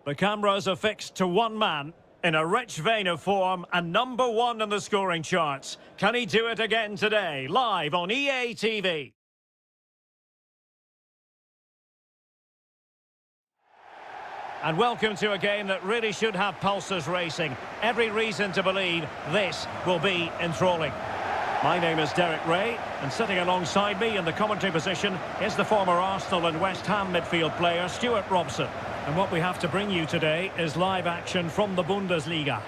The cameras are fixed to one man in a rich vein of form and number one in the scoring charts. Can he do it again today? Live on EA TV. And welcome to a game that really should have pulses racing. Every reason to believe this will be enthralling. My name is Derek Ray, and sitting alongside me in the commentary position is the former Arsenal and West Ham midfield player Stuart Robson. And what we have to bring you today is live action from the Bundesliga.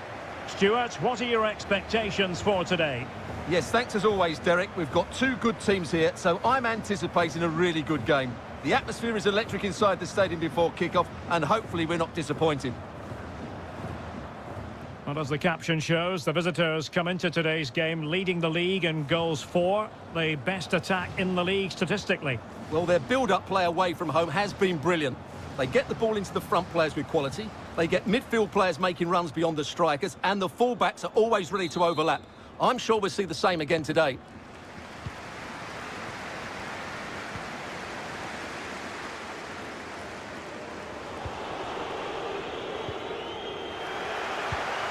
Stuart, what are your expectations for today? Yes, thanks as always, Derek. We've got two good teams here, so I'm anticipating a really good game. The atmosphere is electric inside the stadium before kick-off, and hopefully we're not disappointed. Well, as the caption shows, the visitors come into today's game leading the league in goals for, the best attack in the league statistically. Well, their build-up play away from home has been brilliant. They get the ball into the front players with quality, they get midfield players making runs beyond the strikers, and the fullbacks are always ready to overlap. I'm sure we'll see the same again today.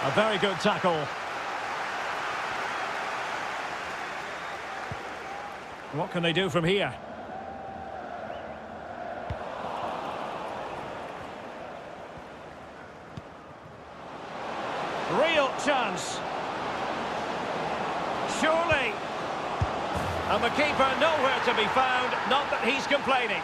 A very good tackle. What can they do from here? Real chance. Surely. And the keeper nowhere to be found. Not that he's complaining.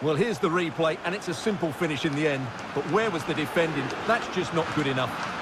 Well, here's the replay, and it's a simple finish in the end. But where was the defending? That's just not good enough.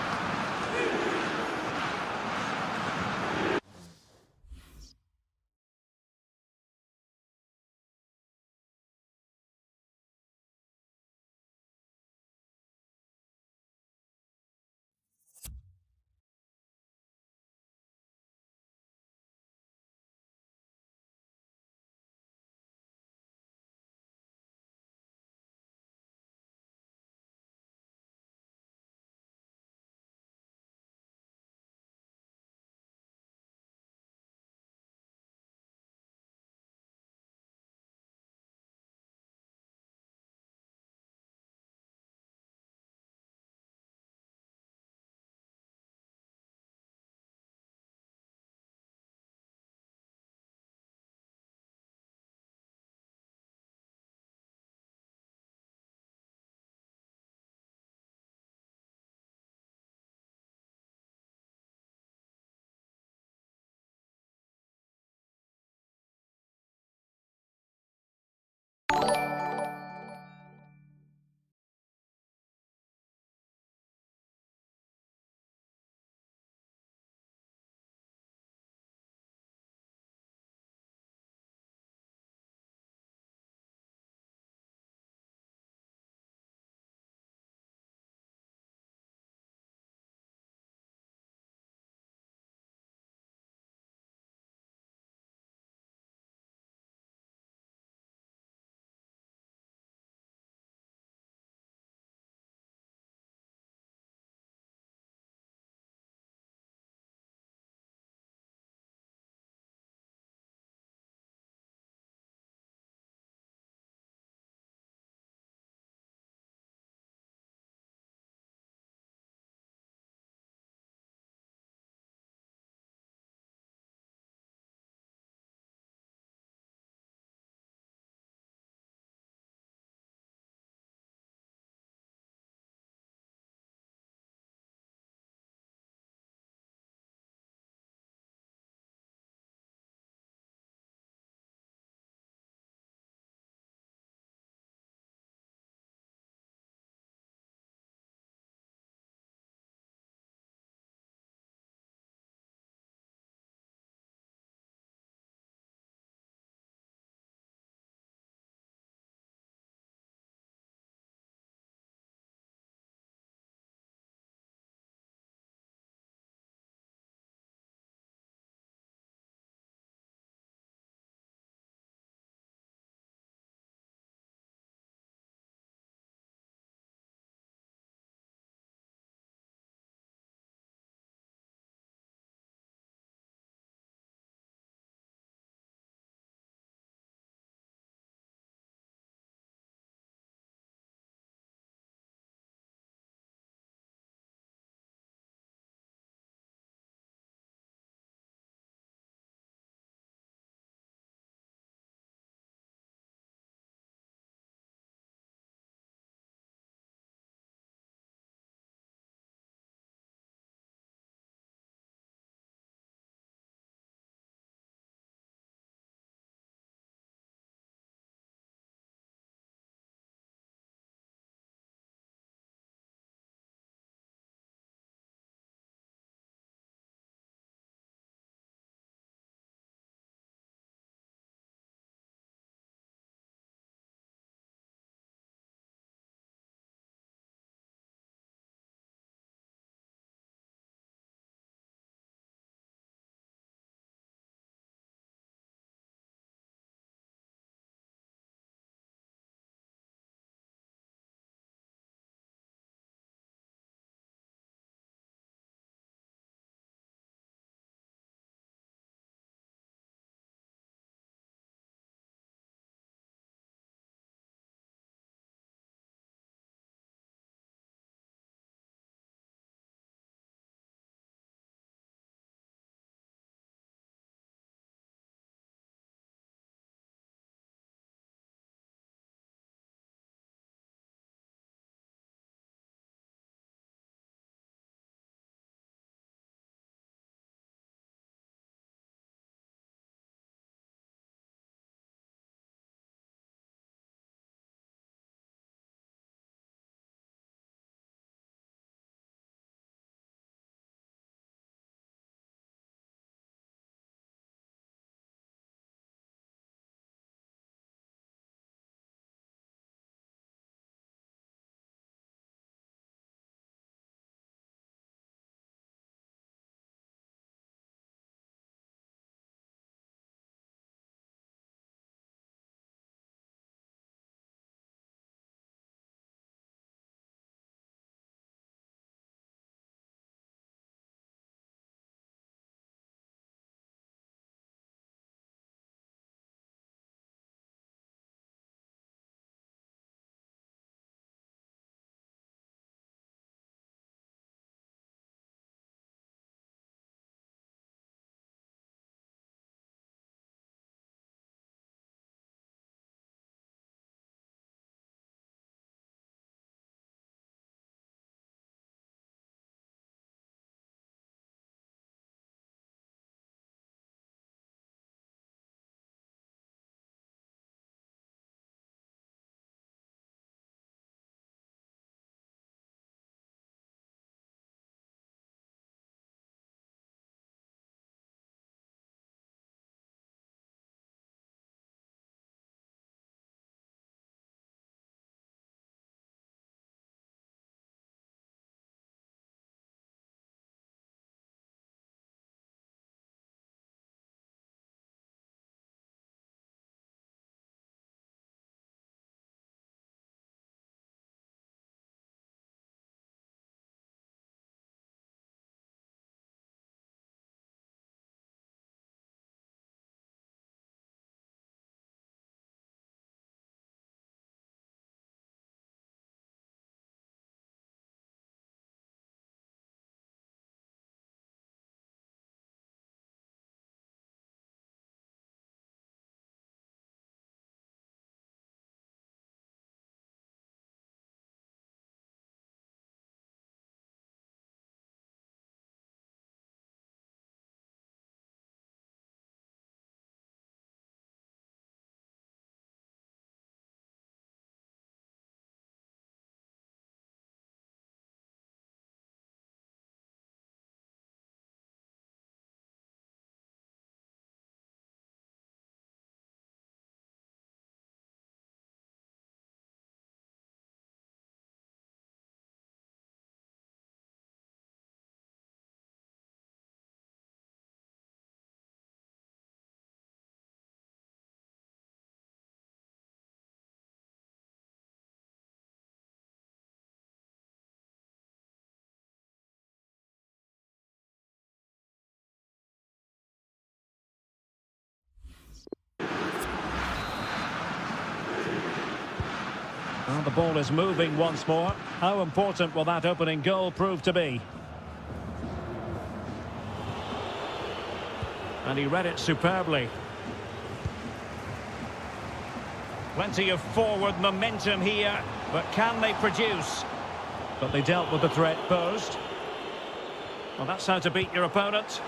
And the ball is moving once more. How important will that opening goal prove to be? And he read it superbly. Plenty of forward momentum here, but can they produce? But they dealt with the threat posed. Well, that's how to beat your opponent.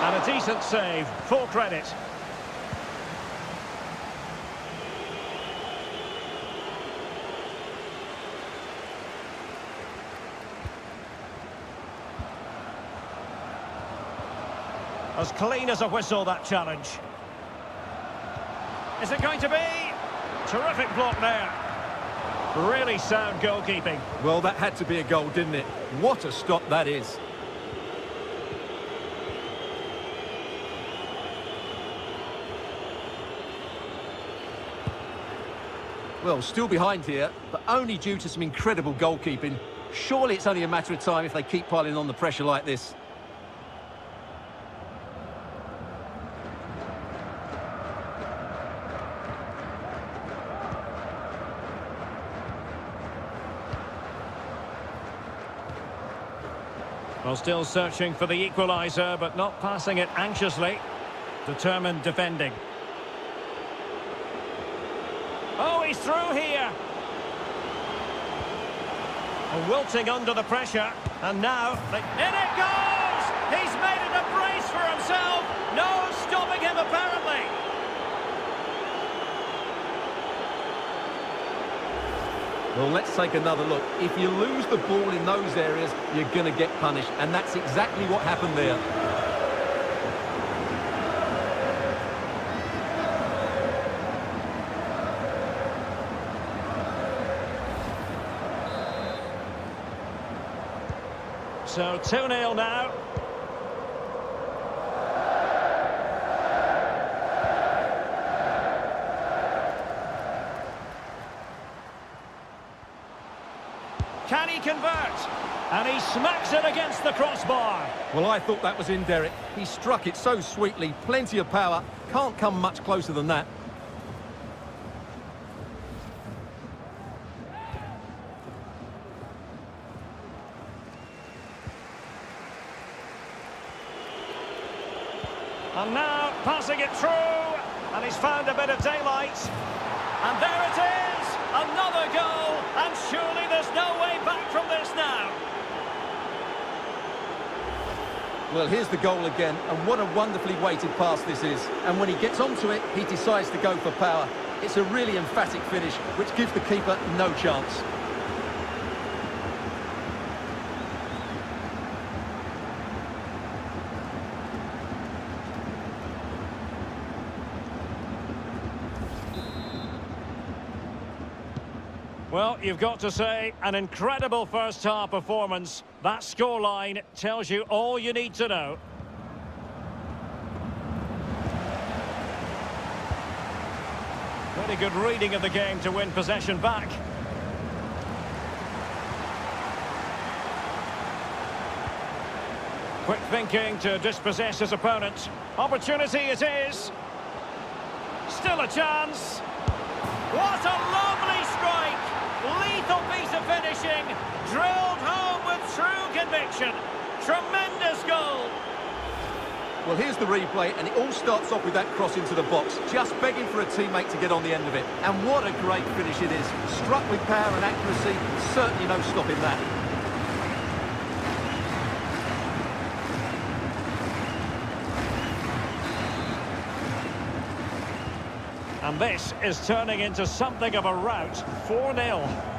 And a decent save, full credit. As clean as a whistle, that challenge. Is it going to be? Terrific block there. Really sound goalkeeping. Well, that had to be a goal, didn't it? What a stop that is. Well, still behind here, but only due to some incredible goalkeeping. Surely it's only a matter of time if they keep piling on the pressure like this. Well, still searching for the equaliser, but not passing it anxiously. Determined defending. Oh, he's through here. Wilting under the pressure. And now, in it goes! He's made it a brace for himself. No stopping him, apparently. Well, let's take another look. If you lose the ball in those areas, you're going to get punished. And that's exactly what happened there. So 2-0 now. Can he convert? And he smacks it against the crossbar. Well, I thought that was in, Derek. He struck it so sweetly, plenty of power. Can't come much closer than that. And now passing it through, and he's found a bit of daylight. And there it is, another goal, and surely there's no way back from this now. Well, here's the goal again, and what a wonderfully weighted pass this is. And when he gets onto it, he decides to go for power. It's a really emphatic finish, which gives the keeper no chance. Well, you've got to say, an incredible first-half performance. That scoreline tells you all you need to know. Pretty good reading of the game to win possession back. Quick thinking to dispossess his opponent. Opportunity it is. Still a chance. What a lovely strike! Lethal piece of finishing, drilled home with true conviction. Tremendous goal. Well, here's the replay, and it all starts off with that cross into the box, just begging for a teammate to get on the end of it. And what a great finish it is. Struck with power and accuracy, certainly no stopping that. And this is turning into something of a rout. 4-0.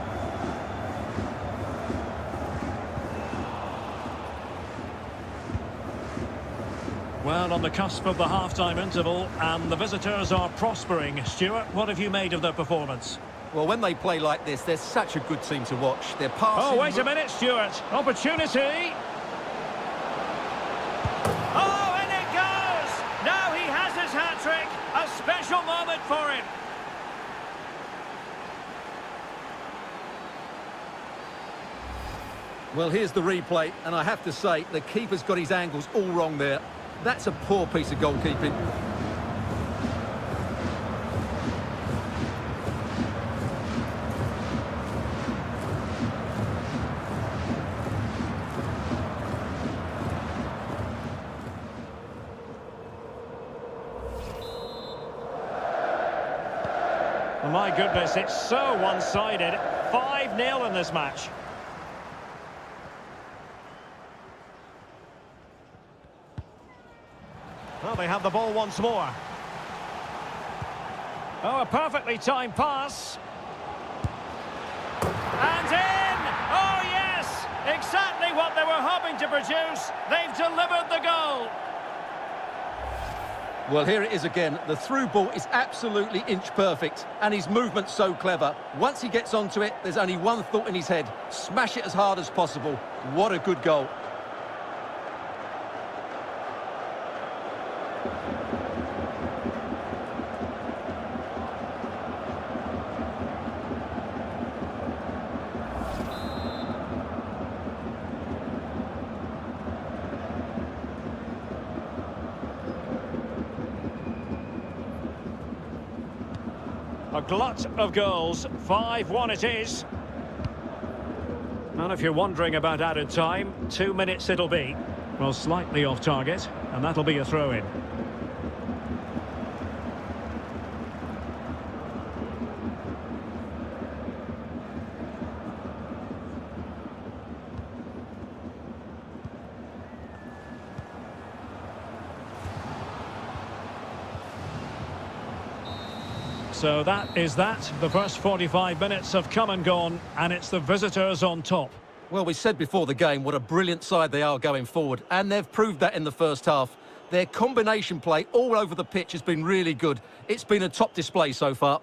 Well, on the cusp of the half-time interval, and the visitors are prospering. Stuart, what have you made of their performance? Well, when they play like this, they're such a good team to watch. They're passing... Oh, wait a minute, Stuart. Opportunity. Oh, and it goes! Now he has his hat-trick. A special moment for him. Well, here's the replay, and I have to say, the keeper's got his angles all wrong there. That's a poor piece of goalkeeping. Well, my goodness, it's so one-sided. 5-0 in this match. Well, they have the ball once more. Oh, a perfectly timed pass. And in! Oh, yes! Exactly what they were hoping to produce. They've delivered the goal. Well, here it is again. The through ball is absolutely inch perfect, and his movement's so clever. Once he gets onto it, there's only one thought in his head: smash it as hard as possible. What a good goal. A glut of goals, 5-1 it is. And if you're wondering about added time, 2 minutes it'll be. Well, slightly off target, and that'll be a throw-in. So that is that. The first 45 minutes have come and gone, and it's the visitors on top. Well, we said before the game what a brilliant side they are going forward, and they've proved that in the first half. Their combination play all over the pitch has been really good. It's been a top display so far.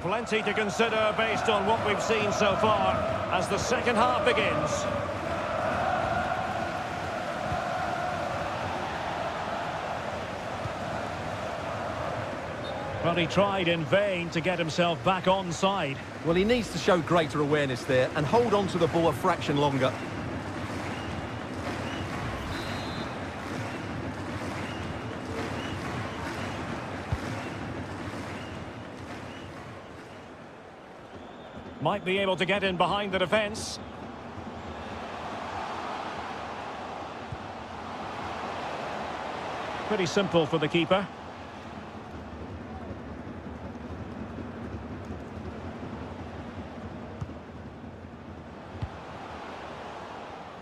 Plenty to consider based on what we've seen so far as the second half begins. Well, he tried in vain to get himself back onside. Well, he needs to show greater awareness there and hold on to the ball a fraction longer. Might be able to get in behind the defence. Pretty simple for the keeper.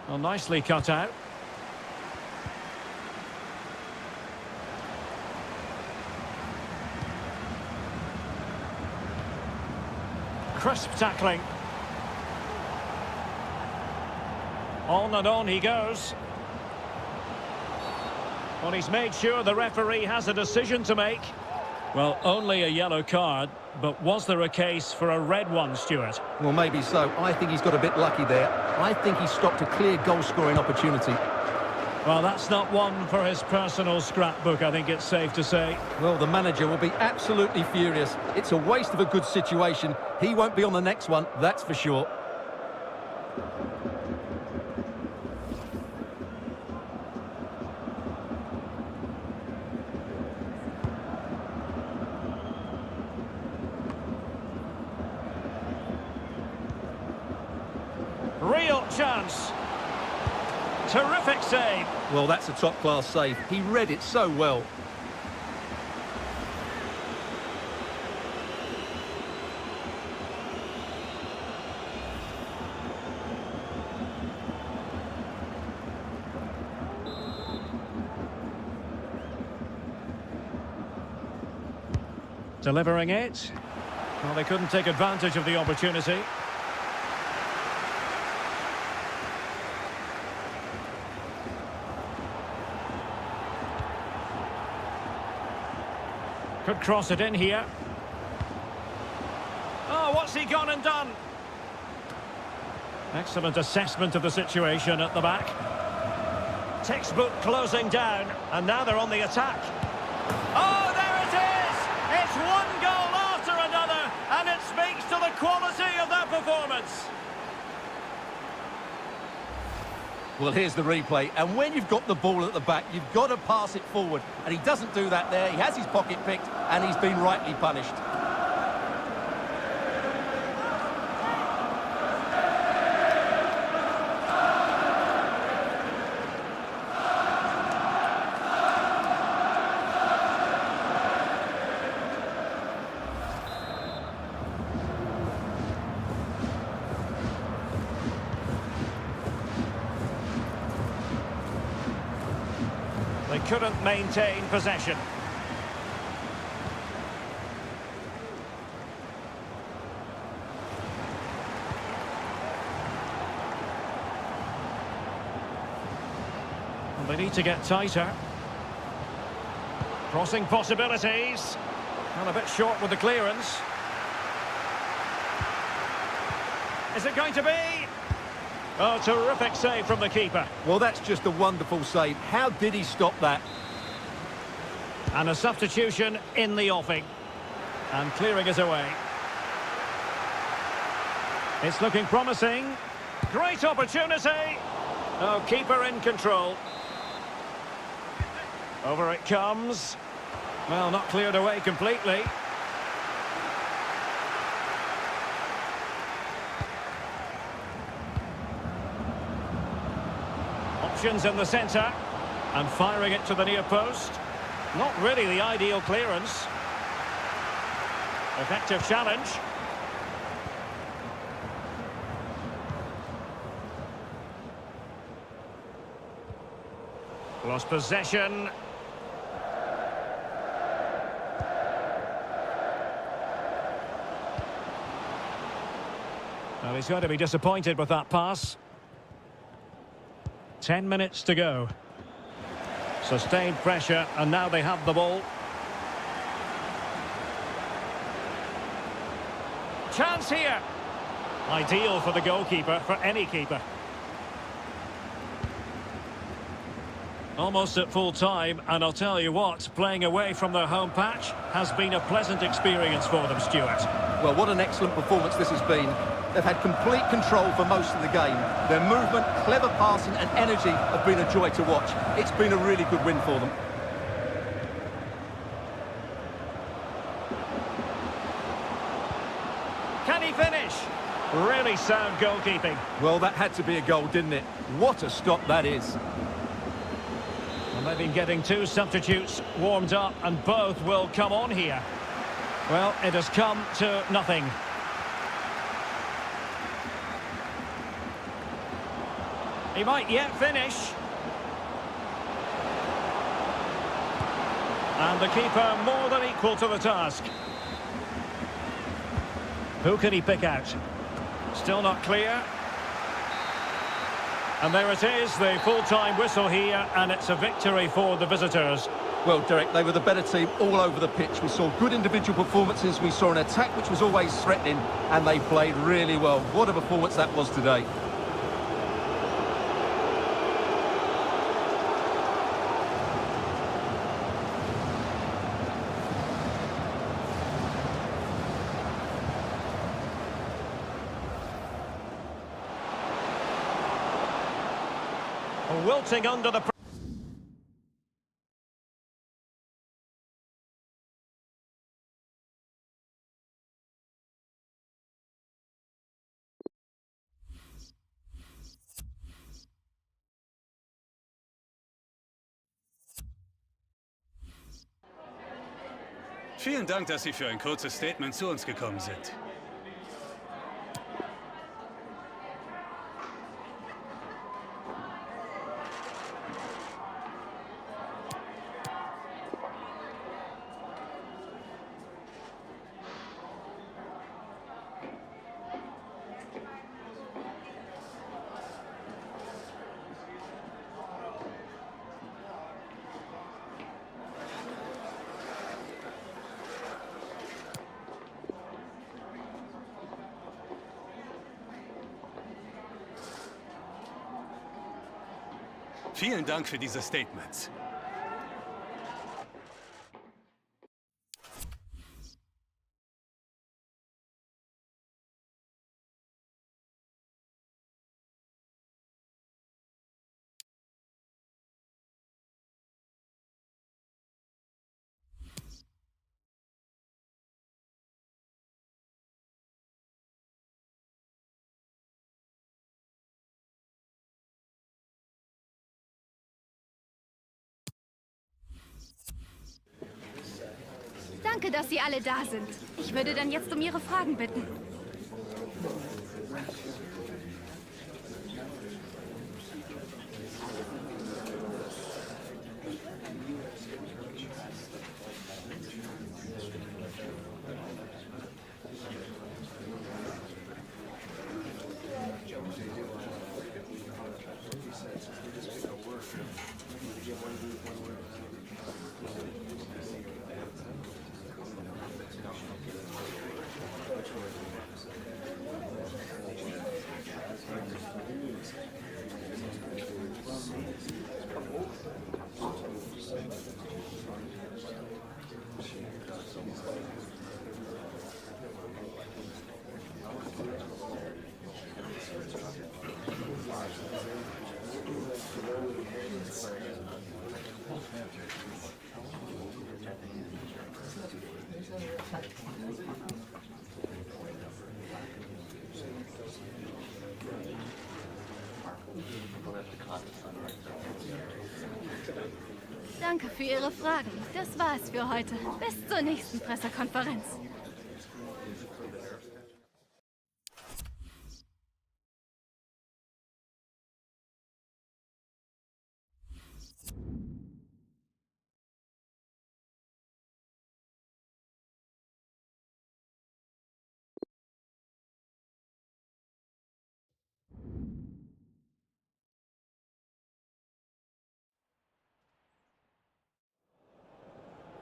Well, nicely cut out. Crisp tackling. On and on he goes. Well, he's made sure the referee has a decision to make. Well, only a yellow card, but was there a case for a red one, Stuart? Well, maybe so. I think he's got a bit lucky there. I think he stopped a clear goal-scoring opportunity. Well, that's not one for his personal scrapbook, I think it's safe to say. Well, the manager will be absolutely furious. It's a waste of a good situation. He won't be on the next one, that's for sure. Real chance. Terrific save. Well, that's a top-class save. He read it so well. Delivering it. Well, they couldn't take advantage of the opportunity. Could cross it in here. Oh, what's he gone and done? Excellent assessment of the situation at the back. Textbook closing down, and now they're on the attack. Oh, there it is! It's one goal after another, and it speaks to the quality of that performance. Well, here's the replay, and when you've got the ball at the back, you've got to pass it forward, and he doesn't do that there. He has his pocket picked, and he's been rightly punished. They couldn't maintain possession. And they need to get tighter. Crossing possibilities. And a bit short with the clearance. Is it going to be? Oh, terrific save from the keeper. Well, that's just a wonderful save. How did he stop that? And a substitution in the offing. And clearing it away. It's looking promising. Great opportunity. Oh, keeper in control. Over it comes. Well, not cleared away completely. Options in the centre. And firing it to the near post. Not really the ideal clearance. Effective challenge. Lost possession. Well, he's going to be disappointed with that pass. 10 minutes to go. Sustained pressure, and now they have the ball. Chance here. Ideal for the goalkeeper, for any keeper. Almost at full time, and I'll tell you what, playing away from their home patch has been a pleasant experience for them, Stuart. Well, what an excellent performance this has been. They've had complete control for most of the game. Their movement, clever passing and energy have been a joy to watch. It's been a really good win for them. Can he finish? Really sound goalkeeping. Well, that had to be a goal, didn't it? What a stop that is. And they've been getting two substitutes warmed up, and both will come on here. Well, it has come to nothing. He might yet finish. And the keeper more than equal to the task. Who can he pick out? Still not clear. And there it is, the full-time whistle here, and it's a victory for the visitors. Well, Derek, they were the better team all over the pitch. We saw good individual performances, we saw an attack which was always threatening, and they played really well. What a performance that was today. Wilting under the... Vielen Dank, dass Sie für ein kurzes Statement zu uns gekommen sind. Vielen Dank für diese Statements. Danke, dass Sie alle da sind. Ich würde dann jetzt um Ihre Fragen bitten. Danke für Ihre Fragen. Das war's für heute. Bis zur nächsten Pressekonferenz.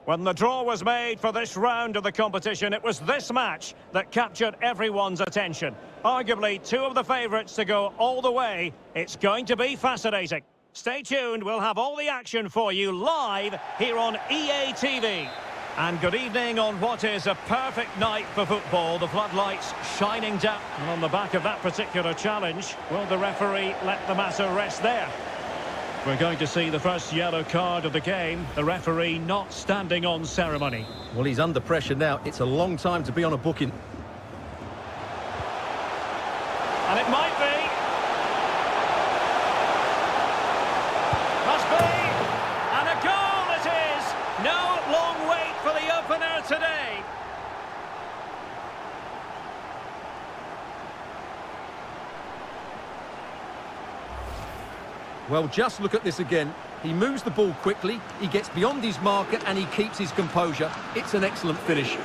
When the draw was made for this round of the competition, it was this match that captured everyone's attention. Arguably two of the favourites to go all the way. It's going to be fascinating. Stay tuned, we'll have all the action for you live here on EA TV. And good evening on what is a perfect night for football. The floodlights shining down. And on the back of that particular challenge, will the referee let the matter rest there? We're going to see the first yellow card of the game. The referee not standing on ceremony. Well, he's under pressure now. It's a long time to be on a booking. And it might be. Must be. And a goal it is. No long wait for the opener today. Well, just look at this again. He moves the ball quickly, he gets beyond his marker and he keeps his composure. It's an excellent finish.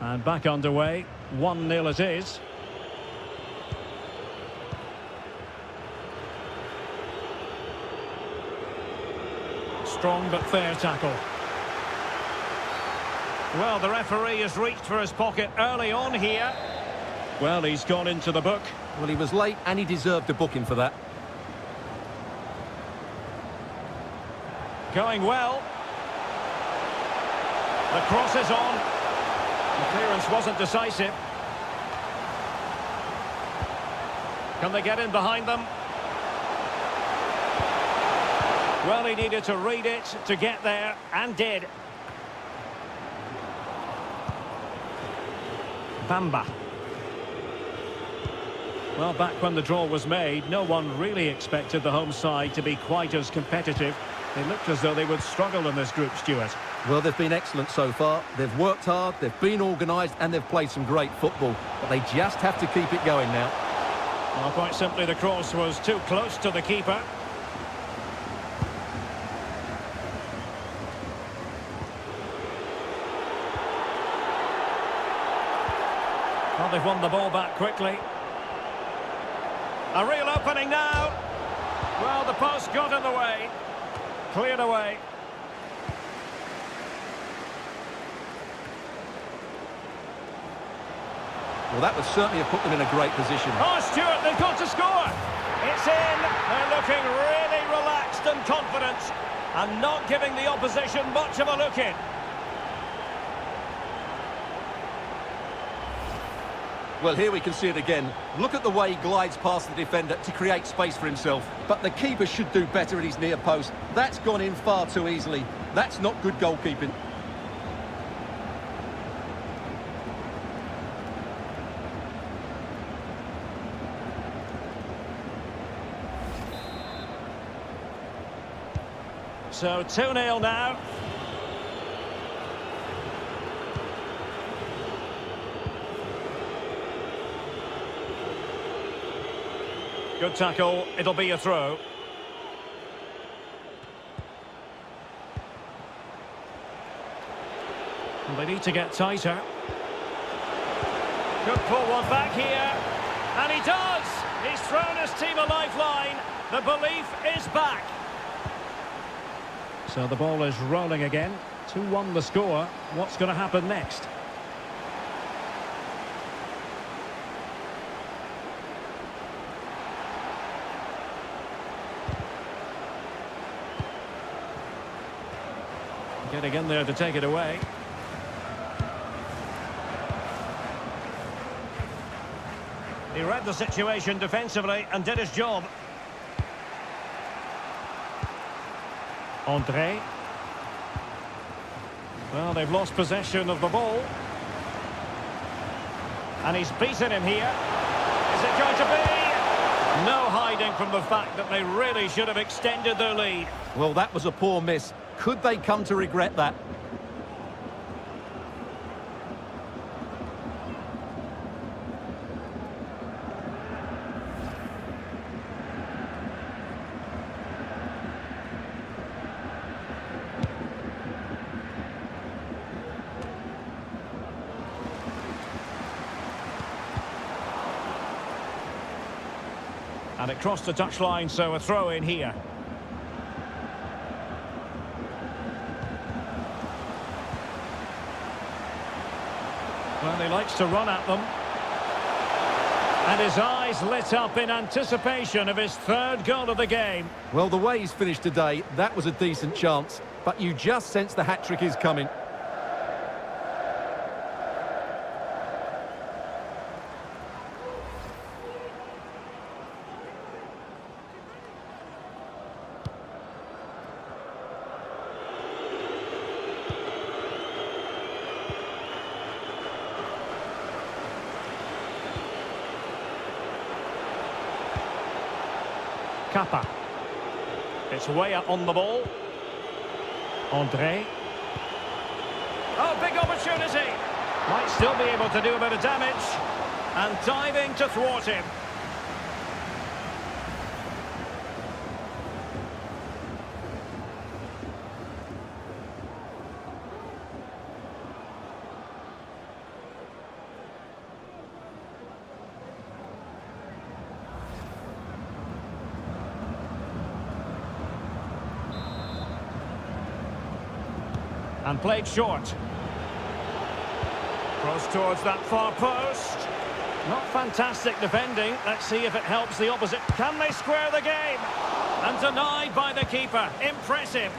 And back underway, 1-0 it is. Strong but fair tackle. Well, the referee has reached for his pocket early on here. Well, he's gone into the book. Well, he was late and he deserved a booking for that. Going well. The cross is on. The clearance wasn't decisive. Can they get in behind them? Well, he needed to read it to get there, and did. Bamba. Well, back when the draw was made, no one really expected the home side to be quite as competitive. It looked as though they would struggle in this group, Stuart. Well, they've been excellent so far. They've worked hard, they've been organised, and they've played some great football. But they just have to keep it going now. Well, quite simply, the cross was too close to the keeper. Well, they've won the ball back quickly. A real opening now. Well, the post got in the way. Cleared away. Well, that would certainly have put them in a great position. Oh, Stuart, they've got to score. It's in. They're looking really relaxed and confident and not giving the opposition much of a look in. Well, here we can see it again. Look at the way he glides past the defender to create space for himself. But the keeper should do better at his near post. That's gone in far too easily. That's not good goalkeeping. So 2-0 now. Good tackle, it'll be a throw. And they need to get tighter. Could pull one back here. And he does! He's thrown his team a lifeline. The belief is back. So the ball is rolling again. 2-1 the score. What's going to happen next? Getting in there to take it away. He read the situation defensively and did his job. André. Well, they've lost possession of the ball. And he's beaten him here. Is it going to be? No hiding from the fact that they really should have extended their lead. Well, that was a poor miss. Could they come to regret that? And it crossed the touchline, so a throw in here. Well, he likes to run at them. And his eyes lit up in anticipation of his third goal of the game. Well, the way he's finished today, that was a decent chance. But you just sense the hat-trick is coming. Kappa. It's way up on the ball. André. Oh, big opportunity. Might still be able to do a bit of damage. And diving to thwart him. And played short. Cross towards that far post. Not fantastic defending. Let's see if it helps the opposite. Can they square the game? And denied by the keeper. Impressive.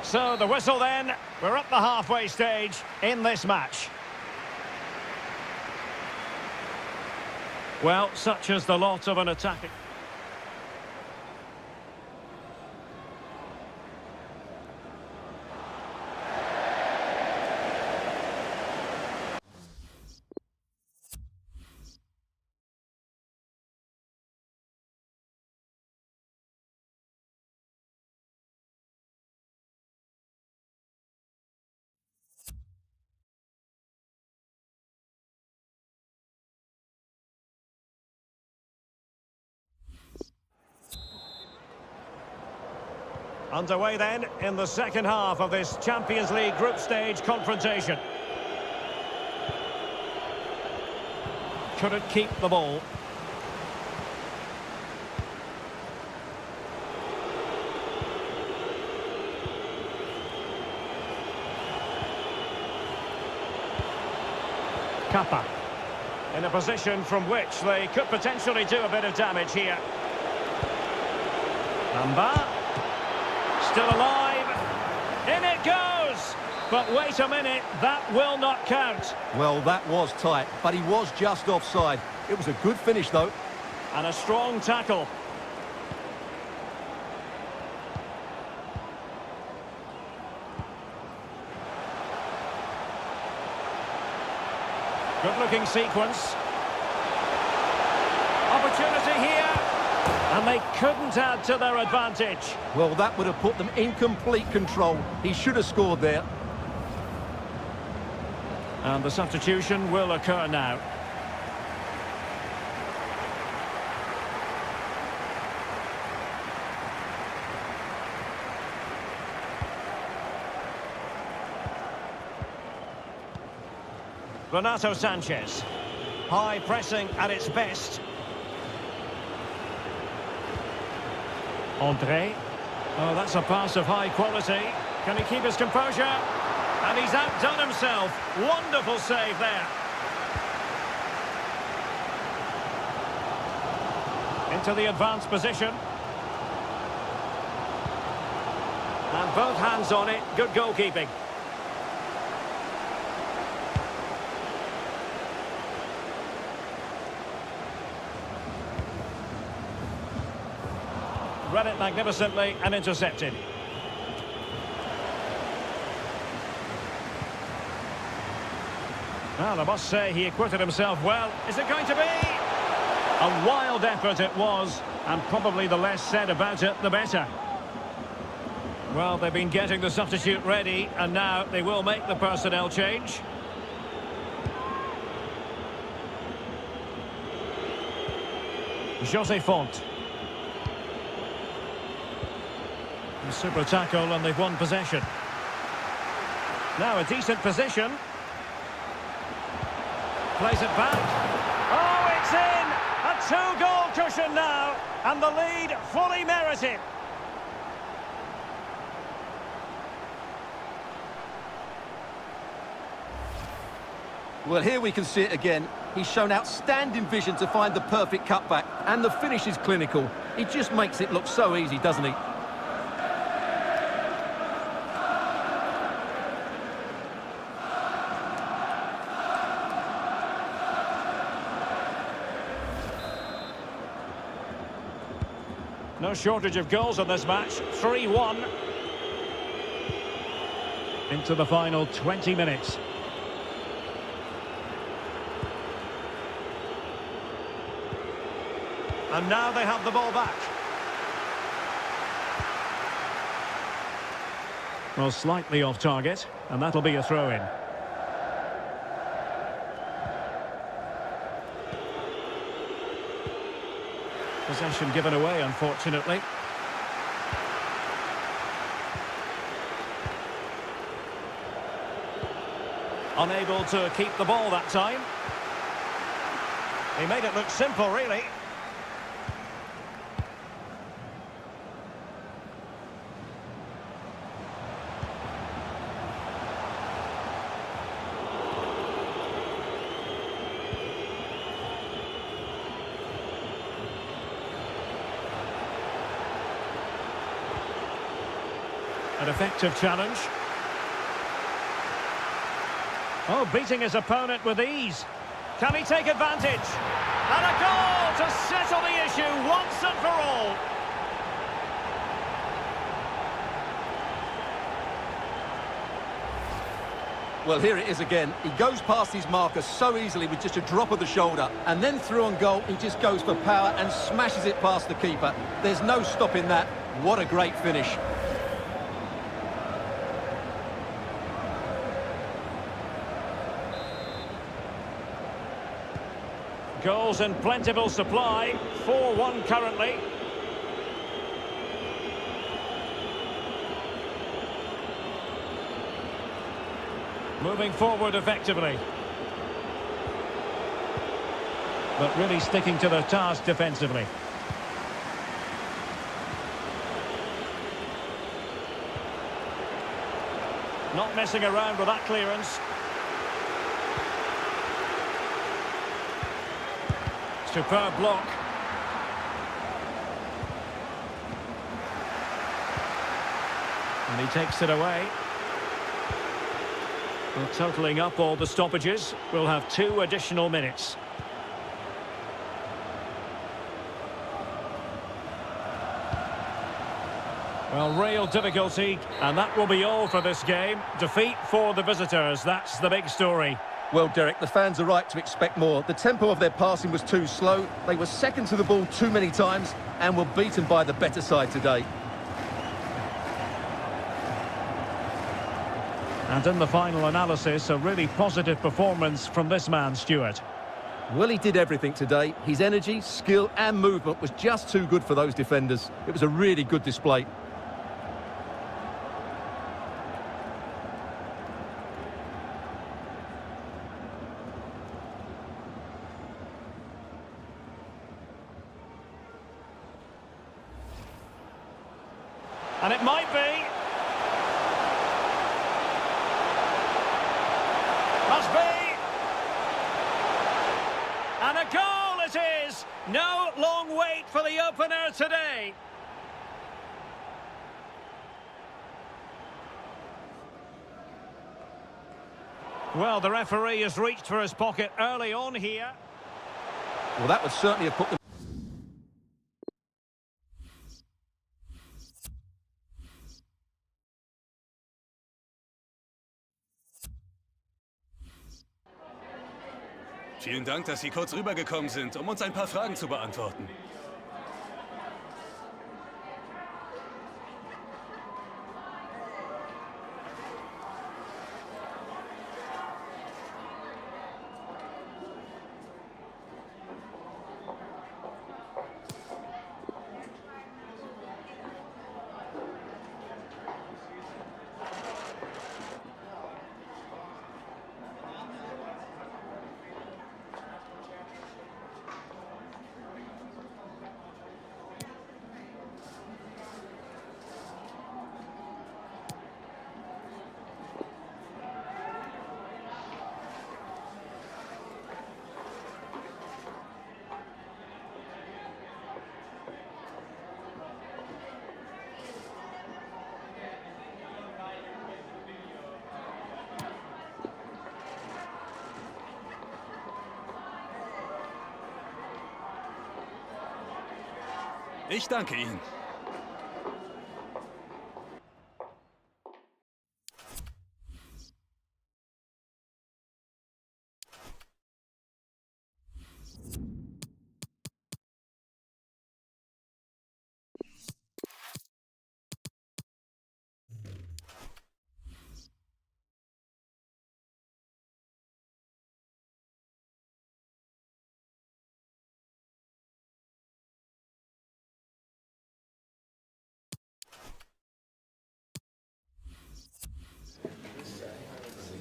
So the whistle then, we're at the halfway stage in this match. Well, such is the lot of an attacking. Underway then in the second half of this Champions League group stage confrontation. Couldn't keep the ball. Kappa. In a position from which they could potentially do a bit of damage here. Amba. Still alive. In it goes! But wait a minute, that will not count. Well, that was tight, but he was just offside. It was a good finish, though. And a strong tackle. Good-looking sequence. Opportunity here. And they couldn't add to their advantage. Well, that would have put them in complete control. He should have scored there. And the substitution will occur now. Renato Sanchez. High pressing at its best. André. Oh, that's a pass of high quality. Can he keep his composure? And he's outdone himself. Wonderful save there. Into the advanced position. And both hands on it. Good goalkeeping. Read it magnificently and intercepted. Well, I must say he acquitted himself well. Is it going to be? A wild effort it was, and probably the less said about it, the better. Well, they've been getting the substitute ready, and now they will make the personnel change. Jose Font. A super tackle, and they've won possession. Now a decent position. Plays it back. Oh, it's in! A two-goal cushion now, and the lead fully merited. Well, here we can see it again. He's shown outstanding vision to find the perfect cutback, and the finish is clinical. He just makes it look so easy, doesn't he? No shortage of goals in this match. 3-1. Into the final 20 minutes. And now they have the ball back. Well, slightly off target, and that'll be a throw-in. Possession given away, unfortunately. Unable to keep the ball that time. He made it look simple, really. An effective challenge. Oh, beating his opponent with ease. Can he take advantage? And a goal to settle the issue once and for all. Well, here it is again. He goes past his marker so easily with just a drop of the shoulder. And then through on goal, he just goes for power and smashes it past the keeper. There's no stopping that. What a great finish. Goals in plentiful supply. 4-1 currently. Moving forward effectively. But really sticking to their task defensively. Not messing around with that clearance. Superb block. And he takes it away. Well, totalling up all the stoppages, we'll have 2 additional minutes. Well, real difficulty, and that will be all for this game. Defeat for the visitors, that's the big story. Well, Derek, the fans are right to expect more. The tempo of their passing was too slow. They were second to the ball too many times and were beaten by the better side today. And in the final analysis, a really positive performance from this man, Stuart. Well, he did everything today. His energy, skill and movement was just too good for those defenders. It was a really good display. And it might be. Must be. And a goal it is. No long wait for the opener today. Well, the referee has reached for his pocket early on here. Well, that would certainly have put them... Vielen Dank, dass Sie kurz rübergekommen sind, um uns ein paar Fragen zu beantworten. Ich danke Ihnen.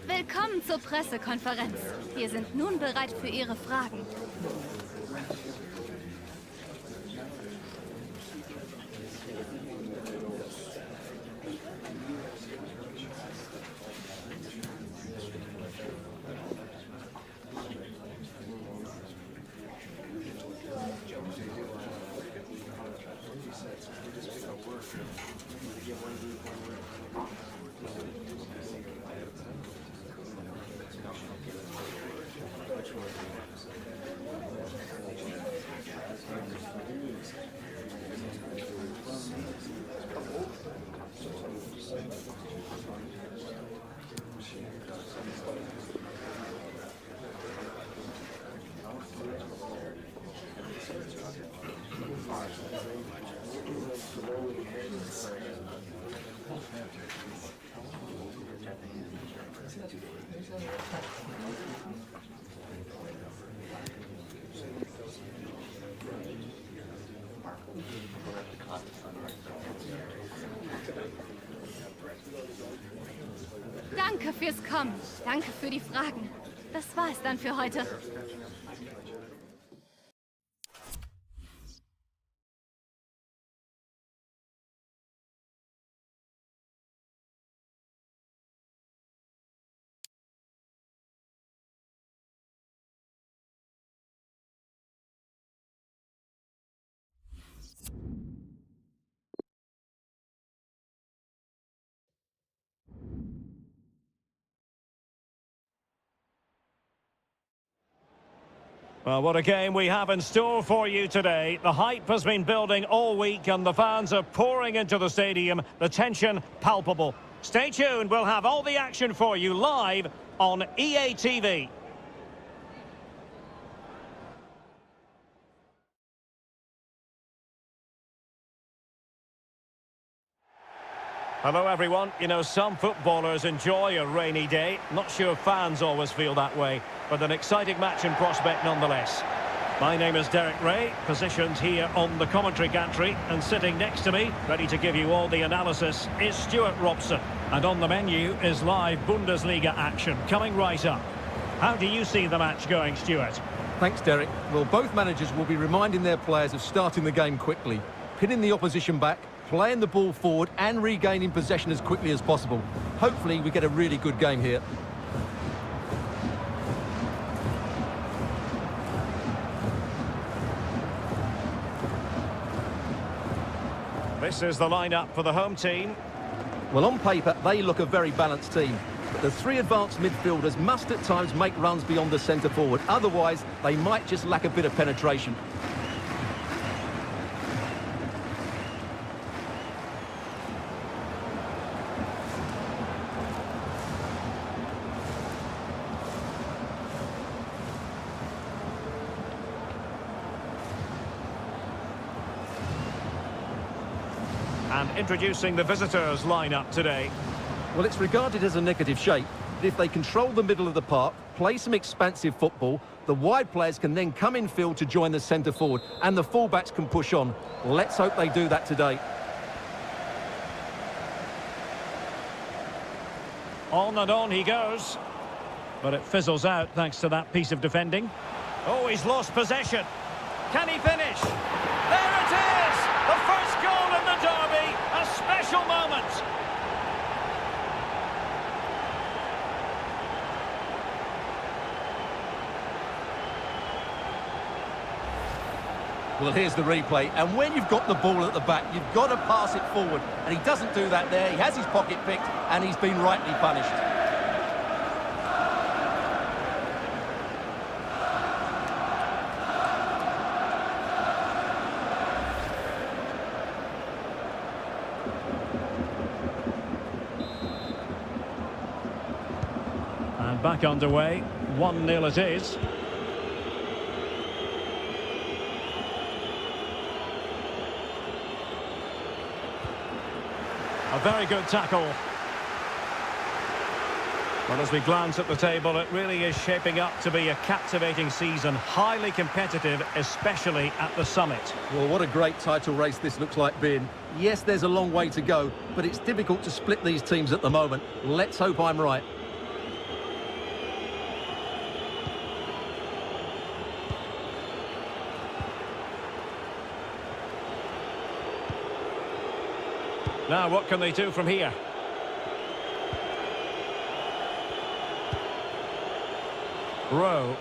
Willkommen zur Pressekonferenz. Wir sind nun bereit für Ihre Fragen. Danke fürs Kommen. Danke für die Fragen. Das war es dann für heute. Well, what a game we have in store for you today. The hype has been building all week and the fans are pouring into the stadium. The tension palpable. Stay tuned, we'll have all the action for you live on EA TV. Hello everyone. You know, some footballers enjoy a rainy day. Not sure fans always feel that way, but an exciting match in prospect nonetheless. My name is Derek Ray, positioned here on the commentary gantry, and sitting next to me, ready to give you all the analysis, is Stuart Robson. And on the menu is live Bundesliga action coming right up. How do you see the match going, Stuart? Thanks, Derek. Well, both managers will be reminding their players of starting the game quickly, pinning the opposition back, playing the ball forward and regaining possession as quickly as possible. Hopefully we get a really good game here. This is the lineup for the home team. Well, on paper, they look a very balanced team. But the three advanced midfielders must at times make runs beyond the centre forward. Otherwise, they might just lack a bit of penetration. And introducing the visitors' lineup today. Well, it's regarded as a negative shape. If they control the middle of the park, play some expansive football, the wide players can then come in field to join the centre forward, and the fullbacks can push on. Let's hope they do that today. On and on he goes. But it fizzles out thanks to that piece of defending. Oh, he's lost possession. Can he finish? There it is! The first goal in the derby. A special moment. Well, here's the replay, and when you've got the ball at the back, you've got to pass it forward, and he doesn't do that there. He has his pocket picked, and he's been rightly punished. And back underway. 1-0 it is. A very good tackle. Well, as we glance at the table, it really is shaping up to be a captivating season, highly competitive, especially at the summit. Well, what a great title race this looks like being. Yes, there's a long way to go, but it's difficult to split these teams at the moment. Let's hope I'm right. Now, what can they do from here? Rowe.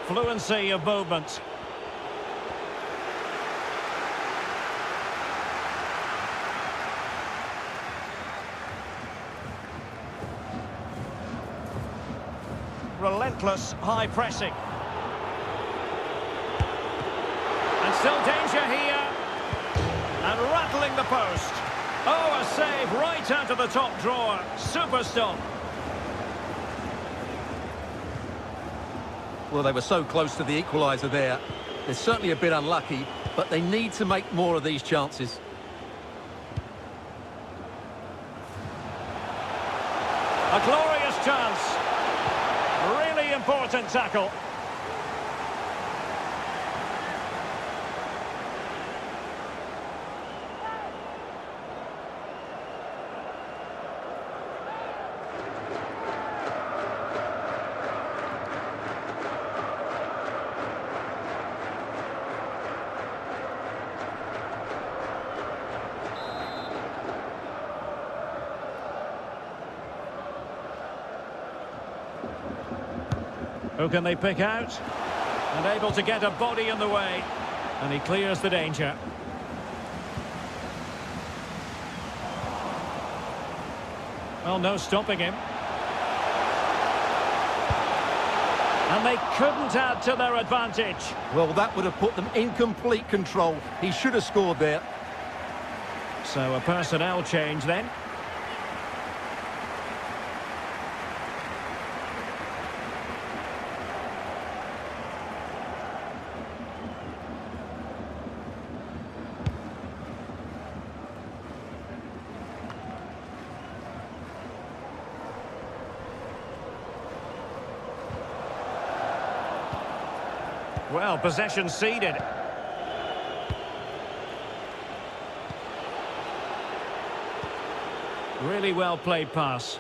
Fluency of movement. Relentless high pressing. And still danger here. And rattling the post. Oh, a save right out of the top drawer. Super stop. Well, they were so close to the equaliser there. They're certainly a bit unlucky, but they need to make more of these chances. A glorious chance. Really important tackle. Who can they pick out? And able to get a body in the way. And he clears the danger. Well, no stopping him. And they couldn't add to their advantage. Well, that would have put them in complete control. He should have scored there. So a personnel change then. Well, possession ceded. Really well played pass.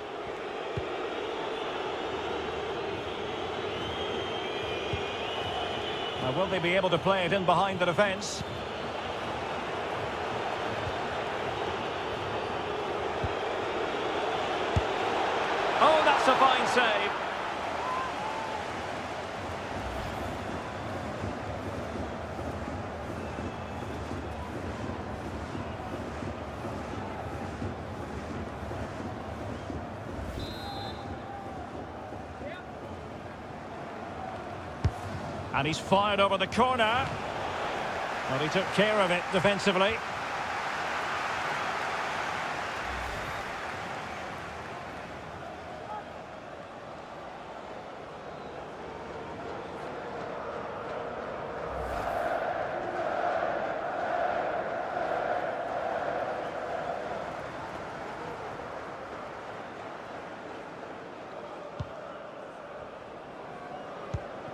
Now, will they be able to play it in behind the defence? Oh, that's a fine save. And he's fired over the corner. Well, he took care of it defensively.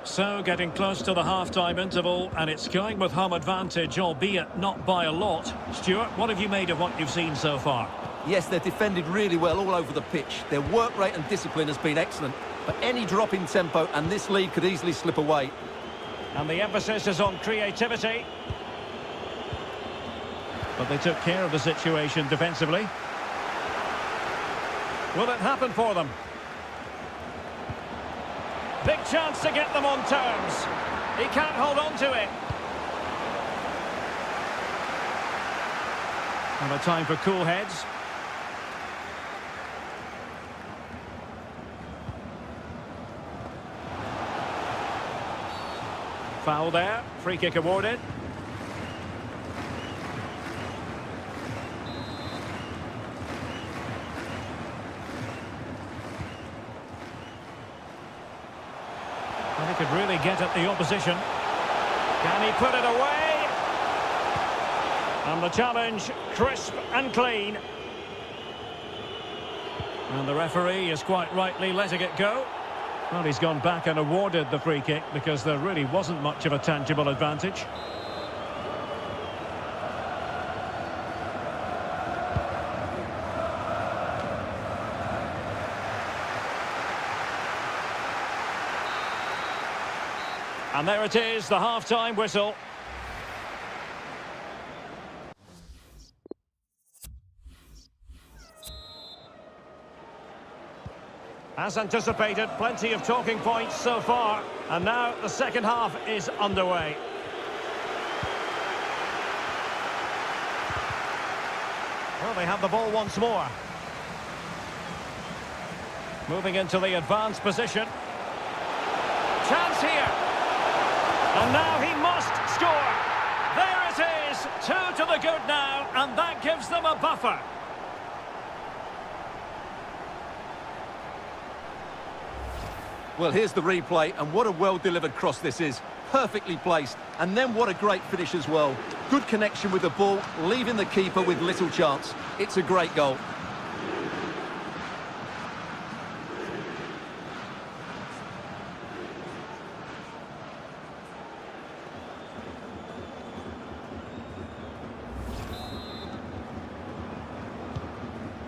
So, getting close to the half-time interval, and it's going with home advantage, albeit not by a lot. Stuart, what have you made of what you've seen so far? Yes, they've defended really well all over the pitch. Their work rate and discipline has been excellent. But any drop in tempo, and this lead could easily slip away. And the emphasis is on creativity. But they took care of the situation defensively. Will it happen for them? Big chance to get them on terms. He can't hold on to it. And a time for cool heads. Foul there. Free kick awarded. And he could really get at the opposition. Can he put it away? And the challenge, crisp and clean. And the referee is quite rightly letting it go. Well, he's gone back and awarded the free kick because there really wasn't much of a tangible advantage. And there it is, the half-time whistle. As anticipated, plenty of talking points so far. And now the second half is underway. Well, they have the ball once more. Moving into the advanced position. Chance here. And now he must score. There it is, 2 to the good now, and that gives them a buffer. Well, here's the replay, and what a well-delivered cross this is. Perfectly placed, and then what a great finish as well. Good connection with the ball, leaving the keeper with little chance. It's a great goal.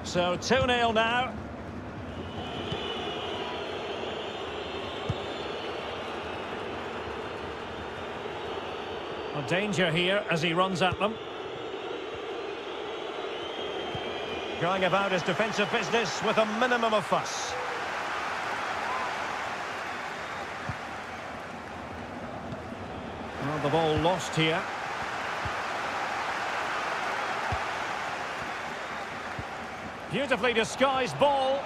So 2-0 now. A danger here as he runs at them. Going about his defensive business with a minimum of fuss. Well, the ball lost here. Beautifully disguised ball.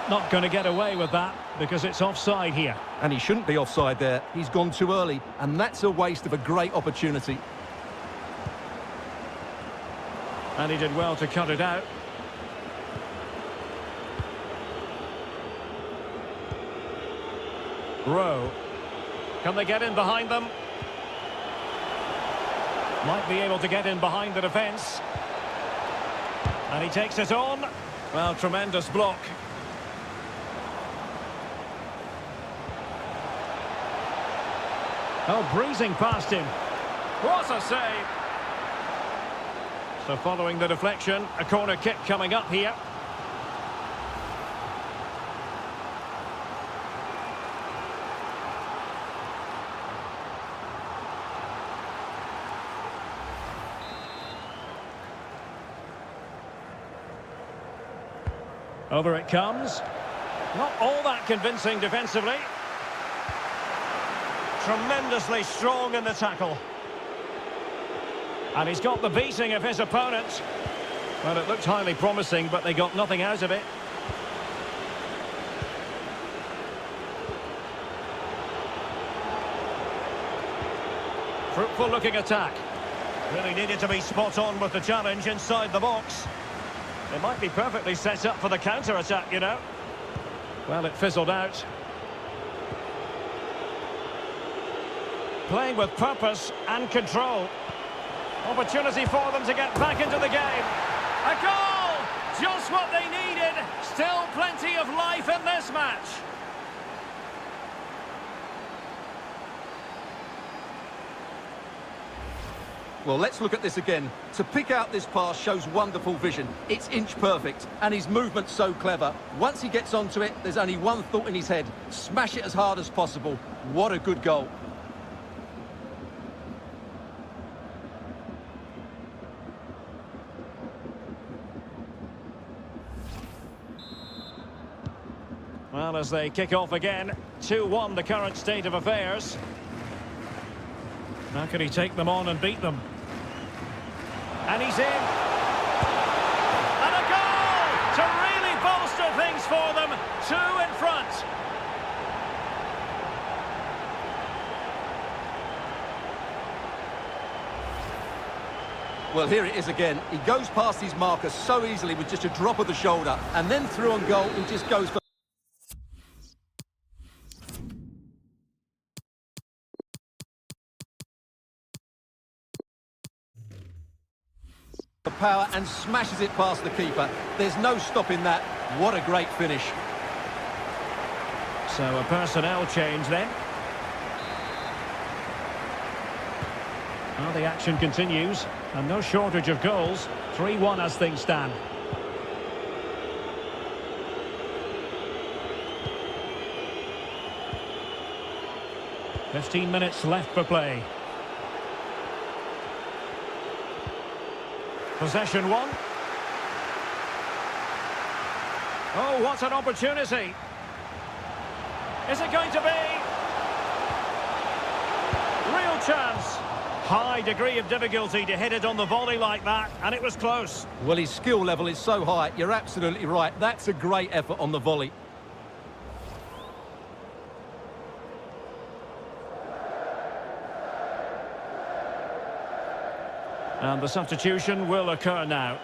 Not going to get away with that because it's offside here. And he shouldn't be offside there. He's gone too early, and that's a waste of a great opportunity. And he did well to cut it out. Rowe. Can they get in behind them? Might be able to get in behind the defence. And he takes it on. Well, tremendous block. Oh, breezing past him. What a save! So following the deflection, a corner kick coming up here. Over it comes. Not all that convincing defensively. Tremendously strong in the tackle. And he's got the beating of his opponent. Well, it looked highly promising, but they got nothing out of it. Fruitful looking attack. Really needed to be spot on with the challenge inside the box. They might be perfectly set up for the counter-attack, you know. Well, it fizzled out. Playing with purpose and control. Opportunity for them to get back into the game. A goal! Just what they needed. Still plenty of life in this match. Well, let's look at this again. To pick out this pass shows wonderful vision. It's inch perfect, and his movement's so clever. Once he gets onto it, there's only one thought in his head. Smash it as hard as possible. What a good goal. Well, as they kick off again, 2-1 the current state of affairs. How can he take them on and beat them? And he's in. And a goal to really bolster things for them. 2 in front. Well, here it is again. He goes past his marker so easily with just a drop of the shoulder. And then through on goal, he just goes for the power and smashes it past the keeper. There's no stopping that. What a great finish. So a personnel change then. Well, the action continues, and no shortage of goals. 3-1 as things stand. "15 minutes left for play. Possession one. Oh, what an opportunity. Is it going to be? Real chance. High degree of difficulty to hit it on the volley like that, and it was close. Well, his skill level is so high. You're absolutely right. That's a great effort on the volley. And the substitution will occur now.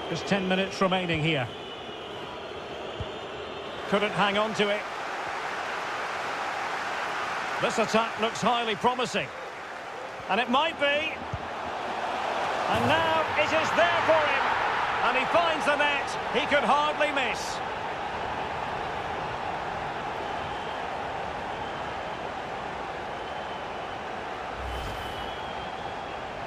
Just 10 minutes remaining here. Couldn't hang on to it. This attack looks highly promising. And it might be. And now it is there for him. And he finds the net. He could hardly miss.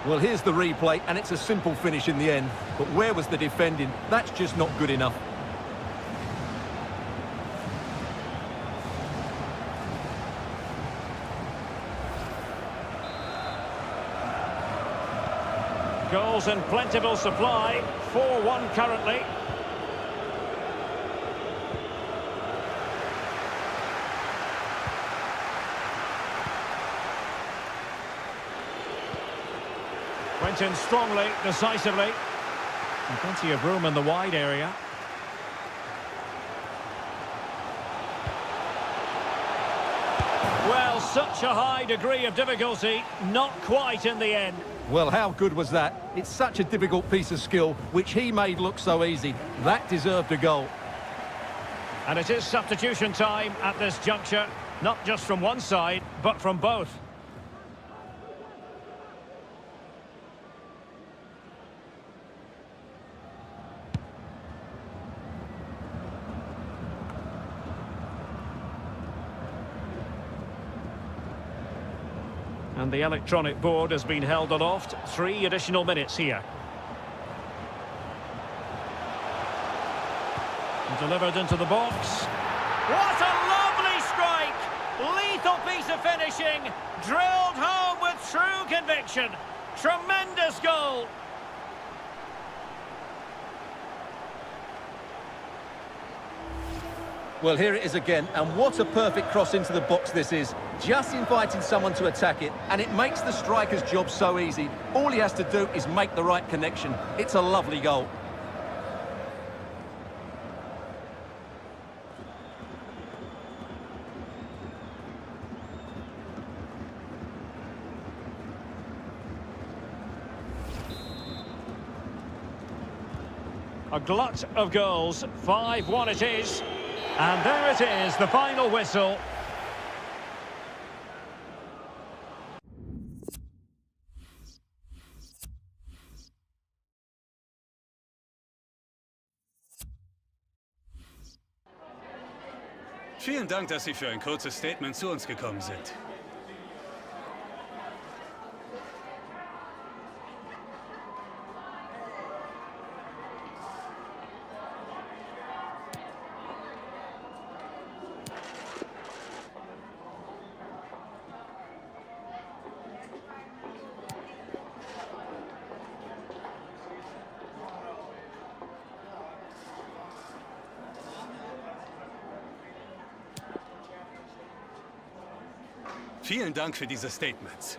Well, here's the replay, and it's a simple finish in the end. But where was the defending? That's just not good enough. Goals in plentiful supply. 4-1 currently. Went in strongly, decisively. And plenty of room in the wide area. Well, such a high degree of difficulty, not quite in the end. Well, how good was that? It's such a difficult piece of skill, which he made look so easy. That deserved a goal. And it is substitution time at this juncture, not just from one side, but from both. And the electronic board has been held aloft. 3 additional minutes here. And delivered into the box. What a lovely strike! Lethal piece of finishing. Drilled home with true conviction. Tremendous goal. Well, here it is again, and what a perfect cross into the box this is. Just inviting someone to attack it, and it makes the striker's job so easy. All he has to do is make the right connection. It's a lovely goal. A glut of goals. 5-1 it is. And there it is, the final whistle. Vielen Dank, dass Sie für ein kurzes Statement zu uns gekommen sind. Vielen Dank für diese Statements.